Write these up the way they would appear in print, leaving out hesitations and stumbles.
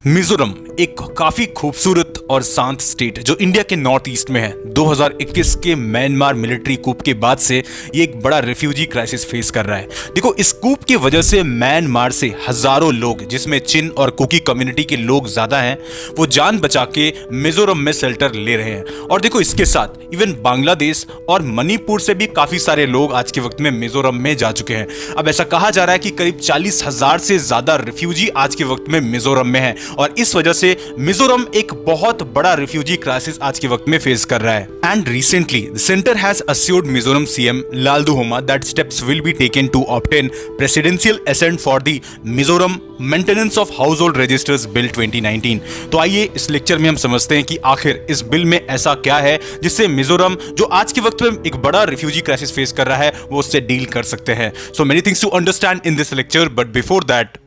मिजोरम एक काफी खूबसूरत और शांत स्टेट जो इंडिया के नॉर्थ ईस्ट में है। 2021 के म्यांमार मिलिट्री कूप के बाद से ये एक बड़ा रिफ्यूजी क्राइसिस फेस कर रहा है। देखो, इस कूप की वजह से म्यांमार से हजारों लोग, जिसमें चिन और कुकी कम्युनिटी के लोग ज्यादा हैं, वो जान बचा के मिजोरम में शेल्टर ले रहे हैं। और देखो, इसके साथ इवन बांग्लादेश और मणिपुर से भी काफी सारे लोग आज के वक्त में मिजोरम में जा चुके हैं। अब ऐसा कहा जा रहा है कि करीब 40,000 से ज्यादा रिफ्यूजी आज के वक्त में मिजोरम में है और इस वजह से मिजोरम एक बहुत बड़ा रिफ्यूजी क्राइसिस आज के वक्त में फेस कर रहा है। And recently the centre has assured Mizoram CM Lalduhoma that steps will be taken to obtain presidential assent for the Mizoram maintenance of household registers bill 2019। तो आइए इस लेक्चर में हम समझते हैं कि आखिर इस बिल में ऐसा क्या है जिससे मिजोरम, जो आज के वक्त में एक बड़ा रिफ्यूजी क्राइसिस फेस कर रहा है, वो उससे डील कर सकते हैं। So many things to understand in this lecture, but before that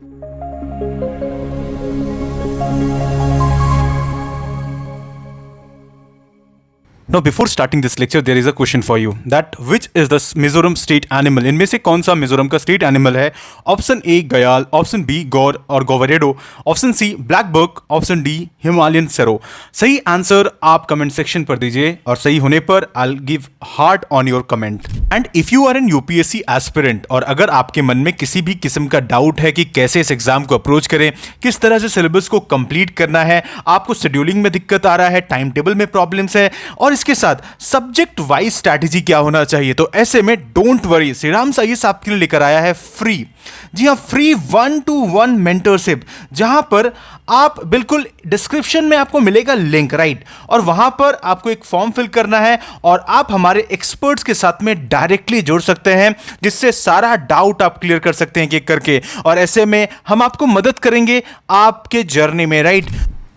Now, before starting this lecture, there is a question for you that which is the Mizoram state animal? इनमें से कौन सा मिजोरम का स्टेट एनिमल है? Option A gayal, option B gaur और गोवरेडो, option C blackbuck, option D Himalayan serow. सही answer आप कमेंट सेक्शन पर दीजिए और सही होने पर I will give heart on your comment. And if you are an UPSC aspirant और अगर आपके मन में किसी भी किस्म का डाउट है कि कैसे इस एग्जाम को अप्रोच करें, किस तरह से सिलेबस को कंप्लीट करना है, आपको शेड्यूलिंग में दिक्कत आ रहा है, टाइम टेबल में प्रॉब्लम्स है और इसके साथ सब्जेक्ट वाइज स्ट्रैटेजी क्या होना चाहिए, तो ऐसे में डोंट वरी, श्रीराम साइंस आपके लिए लेकर आया है फ्री, जी हां, फ्री 1-to-1 मेंटरशिप, जहां पर आप बिल्कुल डिस्क्रिप्शन में आपको मिलेगा लिंक, राइट, और वहां पर आपको एक फॉर्म फिल करना है और आप हमारे एक्सपर्ट्स के साथ में डायरेक्टली जुड़ सकते हैं, जिससे सारा डाउट आप क्लियर कर सकते हैं एक करके, और ऐसे में हम आपको मदद करेंगे आपके जर्नी में, राइट।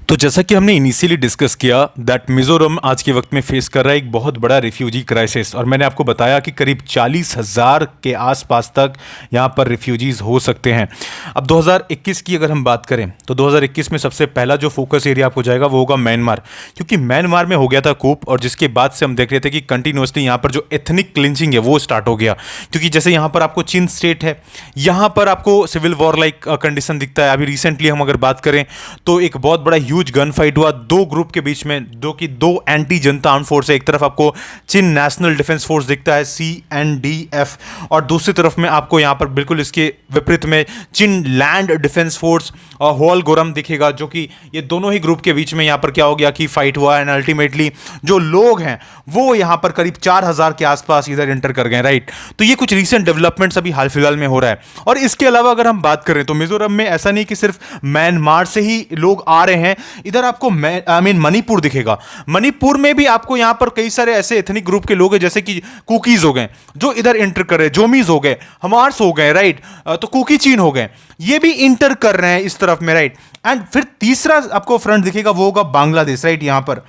तो जैसा कि हमने इनिशियली डिस्कस किया दैट मिजोरम आज के वक्त में फेस कर रहा है एक बहुत बड़ा रिफ्यूजी क्राइसिस, और मैंने आपको बताया कि करीब 40,000 के आसपास तक यहाँ पर रिफ्यूजीज हो सकते हैं। अब 2021 की अगर हम बात करें तो 2021 में सबसे पहला जो फोकस एरिया आपको जाएगा वो होगा म्यांमार, क्योंकि म्यांमार में हो गया था कूप और जिसके बाद से हम देख रहे थे कि कंटिन्यूसली यहाँ पर जो एथनिक क्लिंचिंग है वो स्टार्ट हो गया, क्योंकि जैसे यहाँ पर आपको चिन स्टेट है, यहाँ पर आपको सिविल वॉर लाइक कंडीशन दिखता है। अभी रिसेंटली हम अगर बात करें तो एक बहुत बड़ा गन फाइट हुआ दो ग्रुप के बीच में, जो कि दो एंटी जनता आर्म फोर्स है। एक तरफ आपको चिन नेशनल डिफेंस फोर्स दिखता है CNDF, और दूसरी तरफ में आपको यहां पर बिल्कुल इसके विपरीत में चिन लैंड डिफेंस फोर्स और होल गोरम दिखेगा, जो कि ये दोनों ही ग्रुप के बीच में यहां पर क्या हो गया कि फाइट हुआ एंड अल्टीमेटली जो लोग हैं वो यहां पर करीब 4,000 के आसपास इधर एंटर कर गए, राइट। तो ये कुछ रिसेंट डेवलपमेंट्स अभी हाल फिलहाल में हो रहा है। और इसके अलावा अगर हम बात करें तो मिजोरम में ऐसा नहीं कि सिर्फ म्यांमार से ही लोग आ रहे हैं, इधर आपको मणिपुर दिखेगा। मणिपुर में भी आपको यहां पर कई सारे ऐसे एथनिक ग्रुप के लोग हैं, जैसे कि कुकीज हो गए जो इधर इंटर कर रहे हैं, जोमीज हो गए, हमार्स हो गए, राइट, तो कुकी चीन हो गए, ये भी इंटर कर रहे हैं इस तरफ में, राइट। एंड फिर तीसरा आपको फ्रंट दिखेगा वो होगा बांग्लादेश, राइट, यहां पर।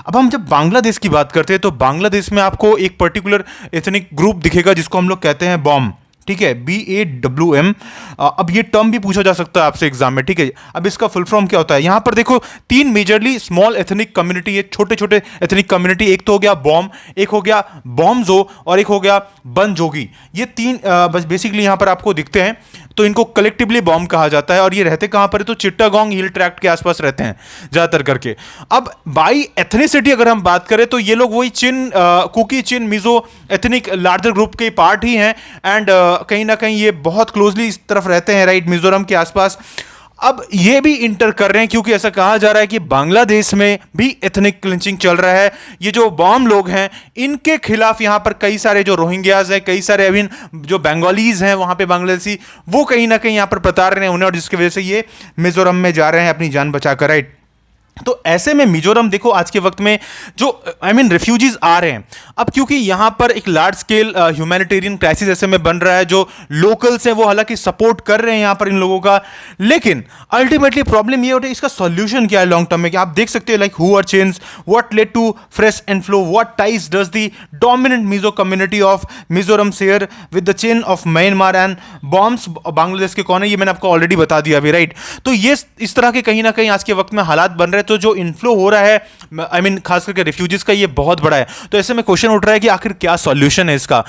अब हम जब बांग्लादेश की बात करते हैं तो बांग्लादेश में आपको एक पर्टिकुलर एथनिक ग्रुप दिखेगा जिसको हम लोग कहते हैं बॉम, ठीक है, BAWM। अब ये टर्म भी पूछा जा सकता है आपसे एग्जाम में, ठीक है। अब इसका फुल फॉर्म क्या होता है? यहां पर देखो तीन मेजरली स्मॉल एथनिक कम्युनिटी है, छोटे छोटे एथनिक कम्युनिटी। एक तो हो गया बॉम, एक हो गया बॉम्जो और एक हो गया बनजोगी। ये तीन बस बेसिकली यहां पर आपको दिखते हैं, तो इनको कलेक्टिवली बॉम्ब कहा जाता है। और ये रहते कहां पर है? तो चिट्टागोंग हिल ट्रैक्ट के आसपास रहते हैं ज्यादातर करके। अब बाई एथनिसिटी अगर हम बात करें तो ये लोग वही चिन, कुकी चिन मिजो एथनिक लार्जर ग्रुप के पार्ट ही हैं एंड कहीं ना कहीं ये बहुत क्लोजली इस तरफ रहते हैं, राइट, मिजोरम के आसपास। अब ये भी इंटर कर रहे हैं क्योंकि ऐसा कहा जा रहा है कि बांग्लादेश में भी एथनिक क्लिंचिंग चल रहा है। ये जो बॉम लोग हैं इनके खिलाफ यहाँ पर कई सारे जो रोहिंग्याज हैं, कई सारे अभी जो बंगालीज हैं वहाँ पे बांग्लादेशी, वो कहीं ना कहीं यहाँ पर प्रताड़ रहे हैं उन्हें, और जिसकी वजह से ये मिजोरम में जा रहे हैं अपनी जान बचाकर, राइट। तो ऐसे में मिजोरम देखो आज के वक्त में जो रिफ्यूजीज आ रहे हैं, अब क्योंकि यहां पर एक लार्ज स्केल ह्यूमैनिटेरियन क्राइसिस ऐसे में बन रहा है, जो लोकल्स हैं वो हालांकि सपोर्ट कर रहे हैं यहां पर इन लोगों का, लेकिन अल्टीमेटली प्रॉब्लम ये होती है इसका सॉल्यूशन क्या है लॉन्ग टर्म में, कि आप देख सकते हो like who are change, what led to fresh inflow, what ties does the dominant Mizo community of Mizoram share with the Chin of Myanmar and Bawms Bangladesh के कौन है, ये मैंने आपको ऑलरेडी बता दिया अभी, राइट। तो ये इस तरह के कहीं ना कहीं आज के वक्त में हालात बन रहे, तो जो इन्फ्लो हो रहा है खास करके रिफ्यूजीज का, ये बहुत बड़ा है। तो ऐसे में क्वेश्चन उठ रहा है कि आखिर क्या सॉल्यूशन है इसका,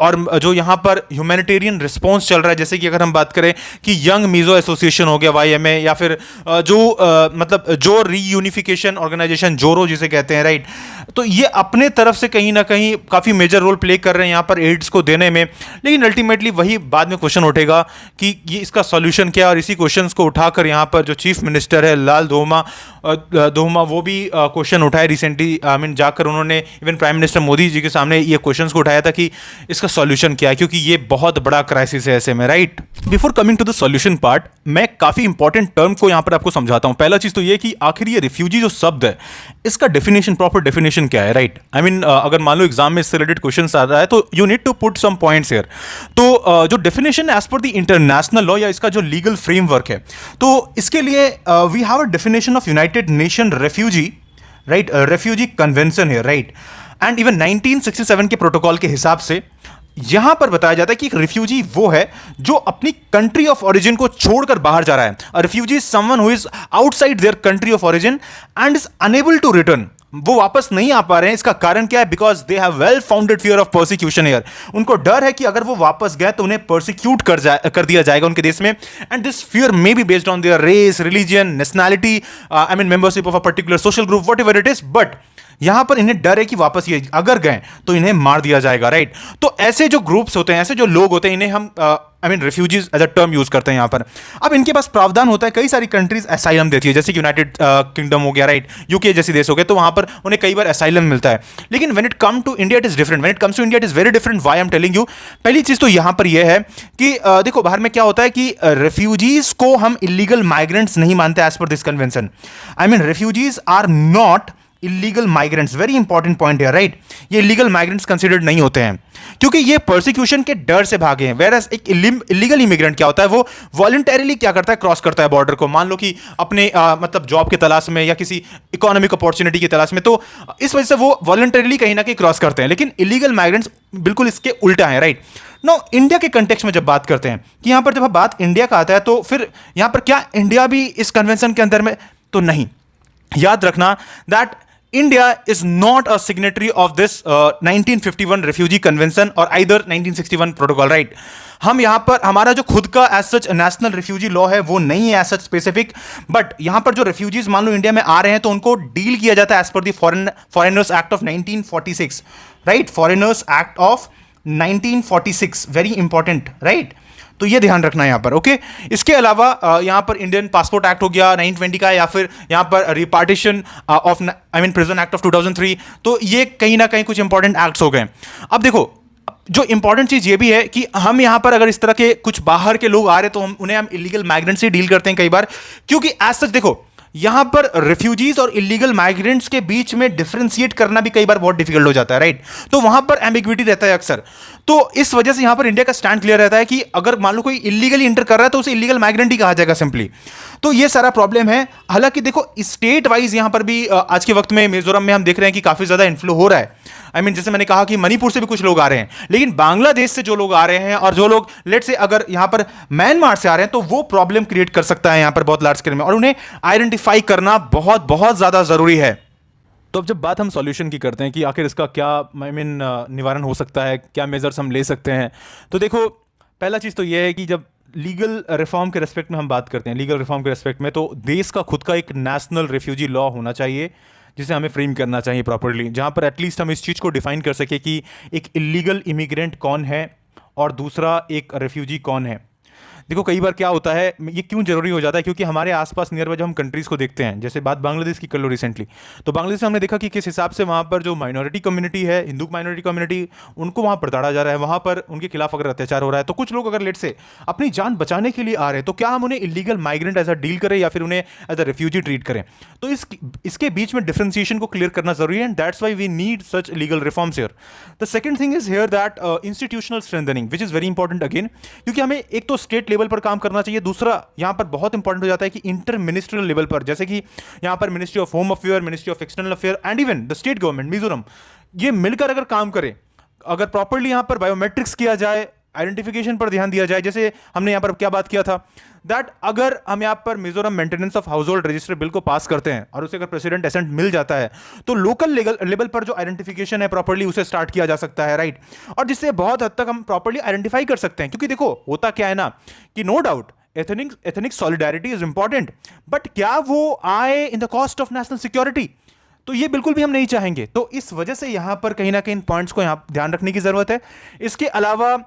और जो यहाँ पर ह्यूमैनिटेरियन रिस्पॉन्स चल रहा है, जैसे कि अगर हम बात करें कि यंग मीजो एसोसिएशन हो गया YMA, या फिर मतलब जो रीयूनिफिकेशन ऑर्गेनाइजेशन जोरो जिसे कहते हैं, राइट। तो ये अपने तरफ से कहीं ना कहीं काफी मेजर रोल प्ले कर रहे हैं यहाँ पर एड्स को देने में, लेकिन अल्टीमेटली वही बाद में क्वेश्चन उठेगा कि ये इसका सॉल्यूशन क्या है। और इसी क्वेश्चंस को उठाकर यहाँ पर जो चीफ मिनिस्टर है लाल दोहमा वो भी क्वेश्चन उठाए रिसेंटली, जाकर उन्होंने even prime minister Modi ji के सामने ये क्वेश्चंस को उठाया था कि इसका सॉल्यूशन क्या है, क्योंकि ये बहुत बड़ा क्राइसिस है ऐसे में, right. Before coming to the solution part, मैं काफी इंपॉर्टेंट टर्म को यहाँ पर आपको समझाता हूँ। पहला चीज तो ये कि आखिर ये रिफ्यूजी जो शब्द है, इसका डेफिनेशन, प्रॉपर डेफिनेशन क्या है, राइट। अगर मान लो एग्जाम में इससे रिलेटेड क्वेश्चन आ रहा है तो you need to put some points here. तो जो definition as per the international law या इसका जो लीगल फ्रेमवर्क है, तो इसके लिए we have a definition of United Nation refugee, right, refugee convention है, राइट। एंड इवन 1967 के प्रोटोकॉल के हिसाब से यहां पर बताया जाता है कि एक रिफ्यूजी वो है जो अपनी कंट्री ऑफ ओरिजिन को छोड़कर बाहर जा रहा है। A refugee is someone who is outside their country of origin and is unable to return. वो वापस नहीं आ पा रहे हैं, इसका कारण क्या है? Because they have well founded fear of persecution here. उनको डर है कि अगर वो वापस गए तो उन्हें परसिक्यूट कर दिया जाएगा उनके देश में, and this fear may be based on their race, religion, nationality, membership of a particular social group, whatever it is. But यहां पर इन्हें डर है कि वापस ये अगर गए तो इन्हें मार दिया जाएगा, राइट। तो ऐसे जो ग्रुप्स होते हैं, ऐसे जो लोग होते हैं, इन्हें हम refugees as a term use करते हैं यहां पर। अब इनके पास प्रावधान होता है, कई सारी कंट्रीज असाइलम देती है, जैसे कि यूनाइटेड किंगडम हो गया, राइट, यूके जैसे देश हो गए, तो वहां पर उन्हें कई बार असाइलम मिलता है। लेकिन when it come to India it is different. When it comes to India it is very different. Why I am telling you, पहली चीज तो यहां पर यह है कि देखो बाहर में क्या होता है कि रेफ्यूजीज को हम इलीगल माइग्रेंट्स नहीं मानते as per this convention. Refugees are not illegal migrants, very important point है, राइट। ये इलीगल माइग्रेंट्स कंसिडर्ड नहीं होते हैं क्योंकि ये परसिक्यूशन के डर से भागे हैं। वेरएज एक इलीगल इमिग्रेंट क्या होता है, वो वॉलंटरीली क्या करता है, क्रॉस करता है बॉर्डर को। मान लो कि अपने मतलब जॉब की तलाश में या किसी इकोनॉमिक अपॉर्चुनिटी की तलाश में, तो इस वजह से वो वॉलंटरीली कहीं ना कहीं क्रॉस करते हैं। लेकिन इलीगल माइग्रेंट्स बिल्कुल इसके उल्टा है, राइट। नो, इंडिया के कंटेक्स्ट में जब बात करते हैं कि यहां पर जब बात इंडिया का आता है, तो फिर यहां पर क्या इंडिया भी इस कन्वेंशन के अंदर में? तो नहीं। याद रखना that India is not a signatory of this 1951 refugee convention or either 1961 protocol, right? हम यहां पर हमारा जो खुद का as such national refugee law है वो नहीं है एज सच स्पेसिफिक, बट यहां पर जो रिफ्यूजीज मान लो इंडिया में आ रहे हैं तो उनको डील किया जाता है as per the foreigners act of 1946, right. Foreigners act of 1946, very important, right. तो ये ध्यान रखना है यहां पर, ओके। इसके अलावा यहां पर इंडियन पासपोर्ट एक्ट हो गया 920 का, या फिर यहां पर रिपार्टीशन ऑफ प्रिजन एक्ट ऑफ 2003। तो ये कहीं ना कहीं कुछ इंपॉर्टेंट एक्ट्स हो गए। अब देखो, जो इंपॉर्टेंट चीज ये भी है कि हम यहां पर अगर इस तरह के कुछ बाहर के लोग आ रहे तो उन्हें हम इलीगल माइग्रेंट से डील करते हैं कई बार, क्योंकि एज सच देखो यहां पर रेफ्यूजीज और इलीगल माइग्रेंट्स के बीच में डिफरेंशिएट करना भी कई बार बहुत डिफिकल्ट हो जाता है, राइट। तो वहां पर एम्बिग्विटी रहता है अक्सर। तो इस वजह से यहां पर इंडिया का स्टैंड क्लियर रहता है कि अगर मान लो कोई इलीगली इंटर कर रहा है तो उसे इलीगल माइग्रेंट ही कहा जाएगा सिंपली। तो ये सारा प्रॉब्लम है। हालांकि देखो स्टेट वाइज यहां पर भी आज के वक्त में मिजोरम में हम देख रहे हैं कि काफी ज्यादा इन्फ्लो हो रहा है। जैसे मैंने कहा कि मणिपुर से भी कुछ लोग आ रहे हैं, लेकिन बांग्लादेश से जो लोग आ रहे हैं और जो लोग लेट से अगर यहां पर म्यांमार से आ रहे हैं, तो वो प्रॉब्लम क्रिएट कर सकता है यहां पर बहुत लार्ज स्केल में, और उन्हें आइडेंटिफाई करना बहुत बहुत ज्यादा जरूरी है। तो अब जब बात हम सॉल्यूशन की करते हैं कि आखिर इसका क्या निवारण हो सकता है, क्या मेजर्स हम ले सकते हैं, तो देखो पहला चीज़ तो यह है कि जब लीगल रिफॉर्म के रेस्पेक्ट में हम बात करते हैं, लीगल रिफॉर्म के रेस्पेक्ट में, तो देश का खुद का एक नेशनल रिफ्यूजी लॉ होना चाहिए जिसे हमें फ्रेम करना चाहिए प्रॉपर्ली, जहाँ पर एटलीस्ट हम इस चीज़ को डिफाइन कर सके कि एक इलीगल इमिग्रेंट कौन है और दूसरा एक रिफ्यूजी कौन है। देखो कई बार क्या होता है, ये क्यों जरूरी हो जाता है, क्योंकि हमारे आसपास नियर बाय जब हम कंट्रीज़ को देखते हैं, जैसे बात बांग्लादेश की कर लो रिसेंटली, तो बांग्लादेश में हमने देखा कि किस हिसाब से वहाँ पर जो माइनॉरिटी कम्युनिटी है, हिंदू माइनॉरिटी कम्युनिटी, उनको वहाँ प्रताड़ा जा रहा है, वहाँ पर उनके खिलाफ अगर अत्याचार हो रहा है, तो कुछ लोग अगर लेट से अपनी जान बचाने के लिए आ रहे हैं, तो क्या हम उन्हें illegal migrant as a deal करें या फिर उन्हें एज अ रिफ्यूजी ट्रीट करें? तो इसके बीच में डिफरेंशिएशन को क्लियर करना जरूरी है, and that's why we need such legal reforms here. The second thing is here that institutional strengthening, which is very important again, क्योंकि हमें एक तो स्टेट लेवल पर काम करना चाहिए, दूसरा यहां पर बहुत इंपॉर्टेंट हो जाता है कि इंटर मिनिस्ट्रियल लेवल पर, जैसे कि यहां पर ministry of home affair, ministry of external affair and even the state government Mizoram, ये मिलकर अगर काम करें, अगर प्रॉपर्ली यहां पर बायोमेट्रिक्स किया जाए, आइडेंटिफिकेशन पर ध्यान दिया जाए। जैसे हमने यहाँ पर क्या बात किया था, दैट अगर हम यहाँ पर Mizoram maintenance of house hold register bill को पास करते हैं और उसे अगर प्रेसिडेंट एसेंट मिल जाता है तो लोकल लेवल पर जो आइडेंटिफिकेशन है प्रॉपर्ली उसे स्टार्ट किया जा सकता है, राइट। और जिससे बहुत हद तक हम प्रॉपर्ली आइडेंटिफाई कर सकते हैं, क्योंकि देखो होता क्या है ना कि no doubt ethnic solidarity is important, but क्या वो आए in the cost of national security? तो ये बिल्कुल भी हम नहीं चाहेंगे। तो इस वजह से यहां पर कहीं ना कहीं पॉइंट्स को यहां ध्यान रखने की जरूरत है। इसके अलावा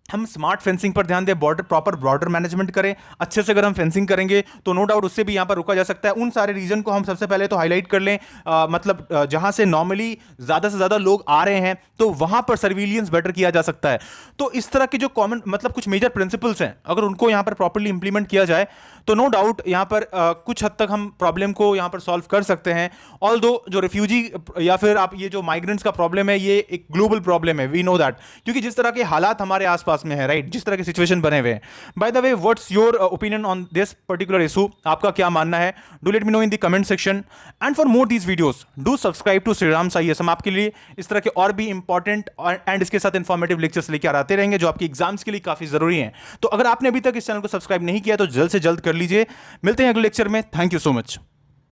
हम स्मार्ट फेंसिंग पर ध्यान दें, प्रॉपर बॉर्डर मैनेजमेंट करें। अच्छे से अगर हम फेंसिंग करेंगे तो नो डाउट उससे भी यहां पर रुका जा सकता है। उन सारे रीजन को हम सबसे पहले तो हाईलाइट कर लें, मतलब जहां से नॉर्मली ज्यादा से ज्यादा लोग आ रहे हैं तो वहां पर सर्विलियंस बेटर किया जा सकता है। तो इस तरह के जो कॉमन मतलब कुछ मेजर प्रिंसिपल्स हैं, अगर उनको यहां पर प्रॉपर्ली इंप्लीमेंट किया जाए तो नो डाउट यहां पर कुछ हद तक हम प्रॉब्लम को यहां पर सॉल्व कर सकते हैं। ऑल्दो जो रिफ्यूजी या फिर आप ये जो माइग्रेंट्स का प्रॉब्लम है ये एक ग्लोबल प्रॉब्लम है, वी नो दैट, क्योंकि जिस तरह के हालात हमारे आसपास में है, राइट, जिस तरह के सिचुएशन बने हुए हैं। By the way, what's your opinion on this particular issue? आपका क्या मानना है? Do let me know in the comment section. And for more these videos do subscribe to Shriram साईएस। हम आपके लिए इस तरह के और भी इंपॉर्टेंट एंड इसके साथ इंफॉर्मेटिव लेक्चर्स लेकर आते रहेंगे जो आपकी एग्जाम्स के लिए काफी जरूरी हैं। तो अगर आपने अभी तक इस चैनल को सब्सक्राइब नहीं किया तो जल्द से जल्द कर लीजिए। मिलते हैं अगले लेक्चर में। Thank you so much.